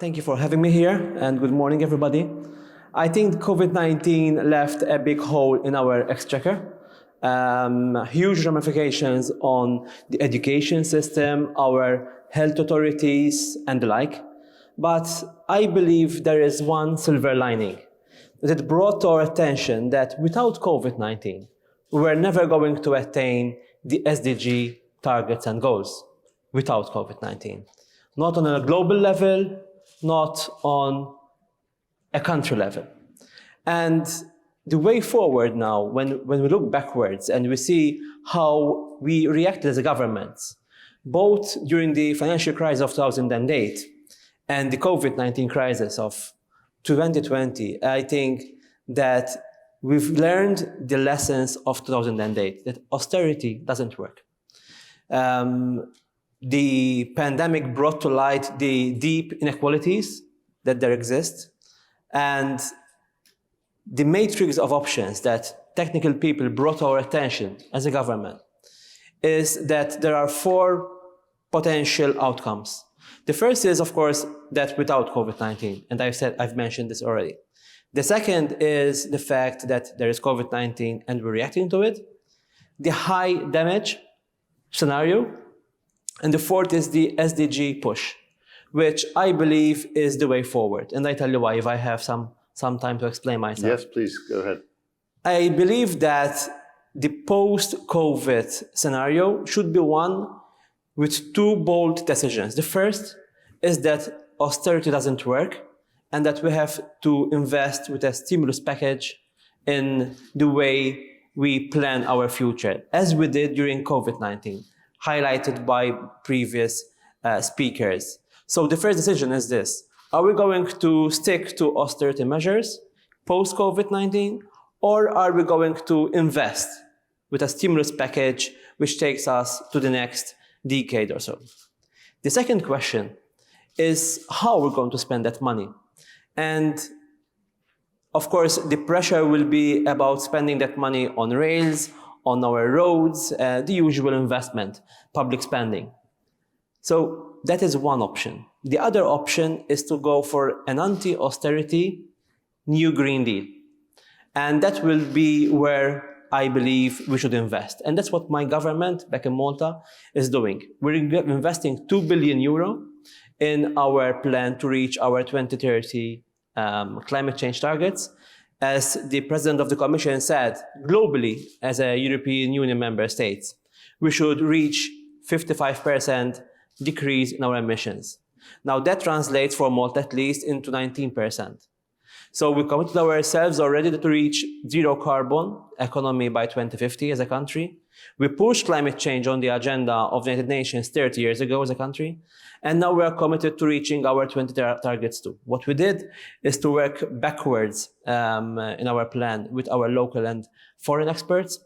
Thank you for having me here, and good morning, everybody. I think COVID-19 left a big hole in our exchequer, huge ramifications on the education system, our health authorities, and the like. But I believe there is one silver lining, that it brought to our attention that without COVID-19, we were never going to attain the SDG targets and goals without COVID-19. Not on a global level, not on a country level. And the way forward now, when we look backwards and we see how we reacted as a government, both during the financial crisis of 2008 and the COVID-19 crisis of 2020, I think that we've learned the lessons of 2008, that austerity doesn't work. The pandemic brought to light the deep inequalities that there exist, and the matrix of options that technical people brought to our attention as a government is that there are four potential outcomes. The first is, of course, that without COVID-19, and I've mentioned this already. The second is the fact that there is COVID-19 and we're reacting to it. The high damage scenario. And the fourth is the SDG push, which I believe is the way forward. And I tell you why, if I have some time to explain myself. Yes, please, go ahead. I believe that the post-COVID scenario should be one with two bold decisions. The first is that austerity doesn't work and that we have to invest with a stimulus package in the way we plan our future, as we did during COVID-19. Highlighted by previous speakers. So the first decision is this: are we going to stick to austerity measures post-COVID-19, or are we going to invest with a stimulus package which takes us to the next decade or so? The second question is how we're going to spend that money. And of course, the pressure will be about spending that money on rails, on our roads, the usual investment, public spending. So that is one option. The other option is to go for an anti-austerity new Green Deal. And that will be where I believe we should invest. And that's what my government back in Malta is doing. We're investing €2 billion in our plan to reach our 2030 climate change targets. As the President of the Commission said, globally, as a European Union member states, we should reach 55% decrease in our emissions. Now that translates for Malta at least into 19%. So we committed ourselves already to reach zero carbon economy by 2050 as a country. We pushed climate change on the agenda of the United Nations 30 years ago as a country. And now we are committed to reaching our 20 targets too. What we did is to work backwards in our plan with our local and foreign experts.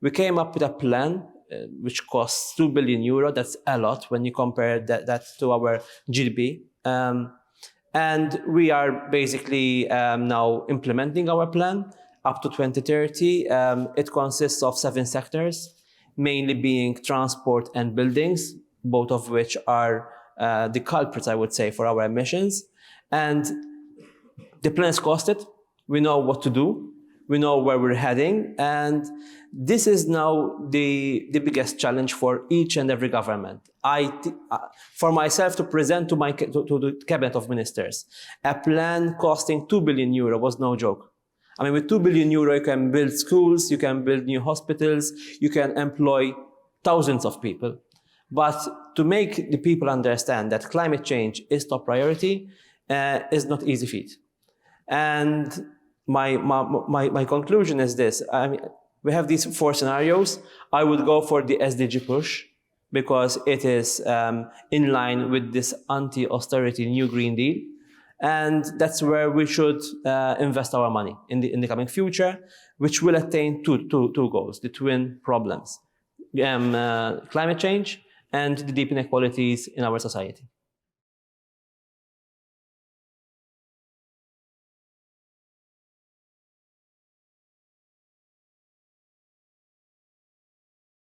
We came up with a plan which costs €2 billion. That's a lot when you compare that to our GDP. And we are basically now implementing our plan up to 2030. It consists of 7 sectors, mainly being transport and buildings, both of which are the culprits, I would say, for our emissions. And the plan is costed. We know what to do. We know where we're heading. And this is now the biggest challenge for each and every government. For myself to present to the Cabinet of Ministers, a plan costing €2 billion was no joke. I mean, with €2 billion, you can build schools, you can build new hospitals, you can employ thousands of people. But to make the people understand that climate change is top priority is not easy feat. And my conclusion is this. I mean, we have these 4 scenarios. I would go for the SDG push because it is in line with this anti-austerity new Green Deal. And that's where we should invest our money in the coming future, which will attain two goals, the twin problems, climate change and the deep inequalities in our society.